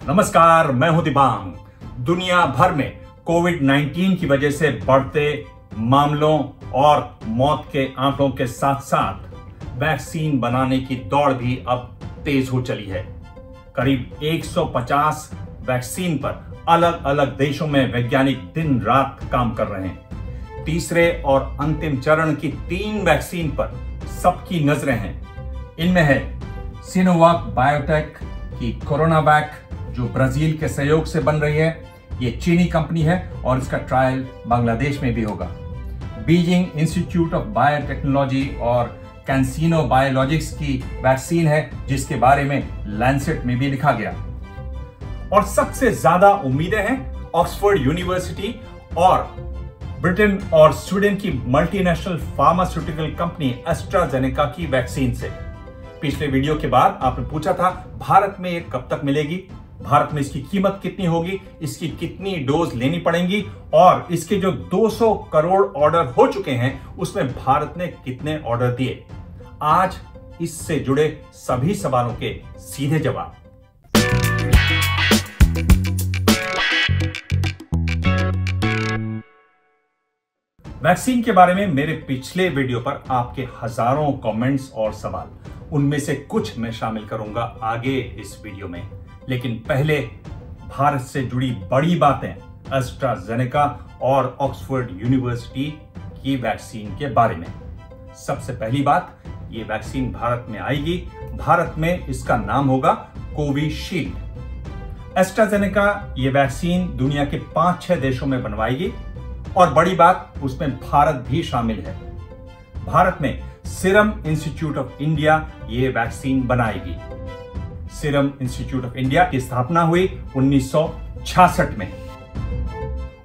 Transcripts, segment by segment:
नमस्कार, मैं हूं दिबांग। दुनिया भर में कोविड-19 की वजह से बढ़ते मामलों और मौत के आंकड़ों के साथ साथ वैक्सीन बनाने की दौड़ भी अब तेज हो चली है। करीब 150 वैक्सीन पर अलग अलग देशों में वैज्ञानिक दिन रात काम कर रहे हैं। तीसरे और अंतिम चरण की 3 वैक्सीन पर सबकी नजरें हैं। इनमें है सिनोवाक बायोटेक की कोरोनावैक, जो ब्राजील के सहयोग से बन रही है। ये चीनी कंपनी है और इसका ट्रायल बांग्लादेश में भी होगा। बीजिंग इंस्टीट्यूट ऑफ बायोटेक्नोलॉजी और कैंसिनो बायोलॉजिक्स की वैक्सीन है, जिसके बारे में लैंसेट में भी लिखा गया। और सबसे ज्यादा उम्मीदें हैं ऑक्सफोर्ड यूनिवर्सिटी और ब्रिटेन और स्वीडन की मल्टीनेशनल फार्मास्यूटिकल कंपनी एस्ट्राजेनेका की वैक्सीन से। पिछले वीडियो के बाद आपने पूछा था भारत में ये कब तक मिलेगी, भारत में इसकी कीमत कितनी होगी, इसकी कितनी डोज लेनी पड़ेंगी और इसके जो 200 करोड़ ऑर्डर हो चुके हैं उसमें भारत ने कितने ऑर्डर दिए। आज इससे जुड़े सभी सवालों के सीधे जवाब। वैक्सीन के बारे में मेरे पिछले वीडियो पर आपके हजारों कमेंट्स और सवाल, उनमें से कुछ मैं शामिल करूंगा आगे इस वीडियो में। लेकिन पहले भारत से जुड़ी बड़ी बातें एस्ट्राजेनेका और ऑक्सफोर्ड यूनिवर्सिटी की वैक्सीन के बारे में। सबसे पहली बात, ये वैक्सीन भारत में आएगी। भारत में इसका नाम होगा कोविशील्ड। एस्ट्राजेनेका ये वैक्सीन दुनिया के 5-6 देशों में बनवाएगी और बड़ी बात, उसमें भारत भी शामिल है। भारत में सीरम इंस्टीट्यूट ऑफ इंडिया ये वैक्सीन बनाएगी। सीरम इंस्टीट्यूट ऑफ इंडिया की स्थापना हुई 1966 में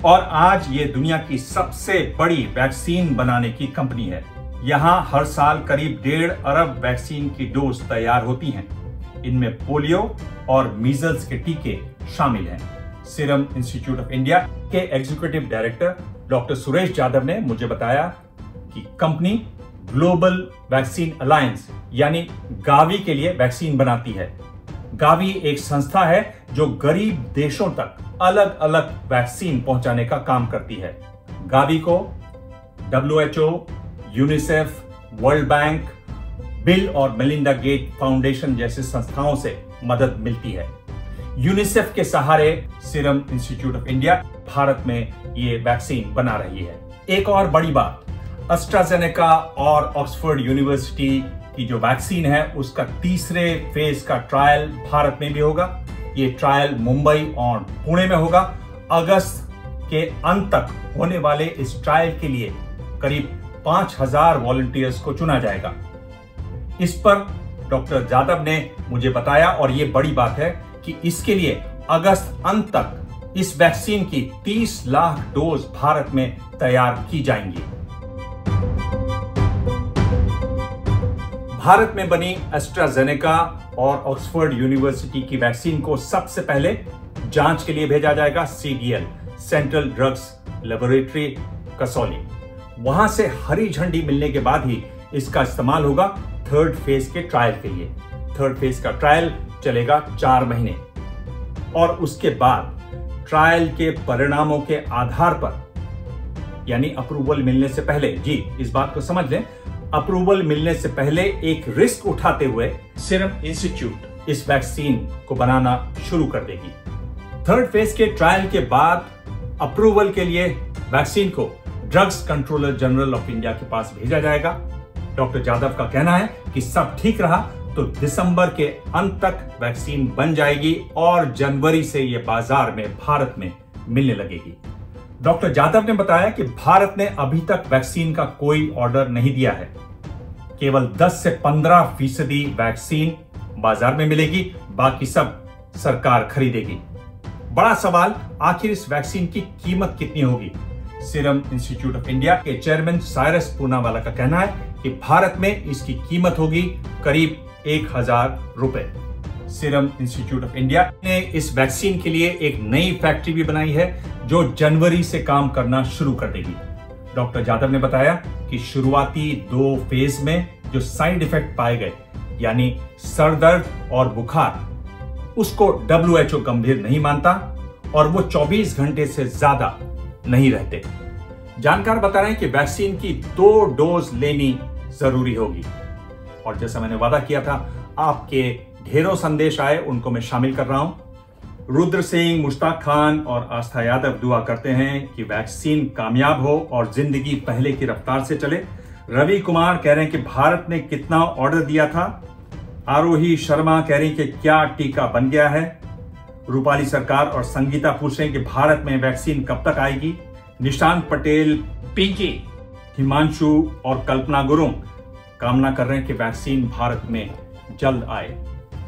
और आज ये दुनिया की सबसे बड़ी वैक्सीन बनाने की कंपनी है। यहां हर साल करीब 1.5 अरब वैक्सीन की डोज तैयार होती हैं। इनमें पोलियो और मीजल्स के टीके शामिल हैं। सीरम इंस्टीट्यूट ऑफ इंडिया के executive director doctor Suresh Yadav ने मुझे बताया कि कंपनी ग्लोबल वैक्सीन अलायंस यानी गावी के लिए वैक्सीन बनाती है। गावी एक संस्था है जो गरीब देशों तक अलग अलग वैक्सीन पहुंचाने का काम करती है। गावी को WHO, UNICEF, world bank, bill और मेलिंडा गेट फाउंडेशन जैसे संस्थाओं से मदद मिलती है। यूनिसेफ के सहारे serum institute of India Bharat में ये वैक्सीन बना रही है। एक और बड़ी बात, एस्ट्राजेनेका और ऑक्सफोर्ड यूनिवर्सिटी की जो वैक्सीन है उसका तीसरे फेज का ट्रायल भारत में भी होगा। ये ट्रायल मुंबई और पुणे में होगा। अगस्त के अंत तक होने वाले इस ट्रायल के लिए करीब 5000 वॉलंटियर्स को चुना जाएगा। इस पर डॉक्टर यादव ने मुझे बताया, और ये बड़ी बात है कि इसके लिए अगस्त अंत तक इस वैक्सीन की 30 लाख डोज भारत में तैयार की जाएंगी। भारत में बनी एस्ट्राजेनेका और ऑक्सफोर्ड यूनिवर्सिटी की वैक्सीन को सबसे पहले जांच के लिए भेजा जाएगा CDL, central drugs laboratory, Kasauli. वहां से हरी झंडी मिलने के बाद ही इसका इस्तेमाल होगा 3rd फेज के ट्रायल के लिए। 3rd फेज का ट्रायल चलेगा 4 महीने और उसके बाद ट्रायल के परिणामों के आधार पर, यानी अप्रूवल मिलने से पहले, जी इस बात को समझ लें, अप्रूवल मिलने से पहले एक रिस्क उठाते हुए सीरम इंस्टीट्यूट इस वैक्सीन को बनाना शुरू कर देगी। 3rd फेज के ट्रायल के बाद अप्रूवल के लिए वैक्सीन को drugs controller general of India के पास भेजा जाएगा। डॉक्टर यादव का कहना है कि सब ठीक रहा तो दिसंबर के अंत तक वैक्सीन बन जाएगी और जनवरी से यह बाजार में भारत में मिलने लगेगी। डॉक्टर यादव ने बताया कि भारत ने अभी तक वैक्सीन का कोई ऑर्डर नहीं दिया है। केवल 10 से 15% वैक्सीन बाजार में मिलेगी, बाकी सब सरकार खरीदेगी। बड़ा सवाल, आखिर इस वैक्सीन की कीमत कितनी होगी? सीरम इंस्टीट्यूट ऑफ इंडिया के चेयरमैन साइरस पूनावाला का कहना है कि भारत में इसकी कीमत होगी करीब 1000 रुपए। सीरम इंस्टीट्यूट ऑफ इंडिया ने इस वैक्सीन के लिए एक नई फैक्ट्री भी बनाई है जो जनवरी से काम करना शुरू कर देगी। डॉक्टर यादव ने बताया कि शुरुआती 2 फेज में जो साइड इफेक्ट पाए गए, यानी सर दर्द और बुखार, उसको WHO गंभीर नहीं मानता और वो 24 घंटे से ज्यादा नहीं रहते। जानकार बता रहे हैं कि वैक्सीन की 2 डोज लेनी जरूरी होगी। और जैसा मैंने वादा किया था, आपके ढेरों संदेश आए, उनको मैं शामिल कर रहा हूं। रुद्र सिंह, मुश्ताक खान और आस्था यादव दुआ करते हैं कि वैक्सीन कामयाब हो और जिंदगी पहले की रफ्तार से चले। रवि कुमार कह रहे हैं कि भारत ने कितना ऑर्डर दिया था। आरोही शर्मा कह रही कि क्या टीका बन गया है। रूपाली सरकार और संगीता पूछ रहे हैं कि भारत में वैक्सीन कब तक आएगी। निशांत पटेल, पिंकी, हिमांशु और कल्पना गुरुंग कामना कर रहे हैं कि वैक्सीन भारत में जल्द आए।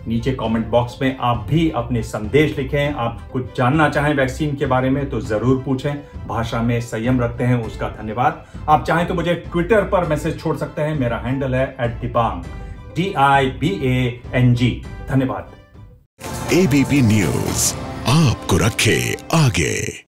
नीचे कमेंट बॉक्स में आप भी अपने संदेश लिखें। आप कुछ जानना चाहें वैक्सीन के बारे में तो जरूर पूछें। भाषा में संयम रखते हैं उसका धन्यवाद। आप चाहें तो मुझे ट्विटर पर मैसेज छोड़ सकते हैं। मेरा हैंडल है @dibang DIBANG। धन्यवाद। ABP न्यूज आपको रखे आगे।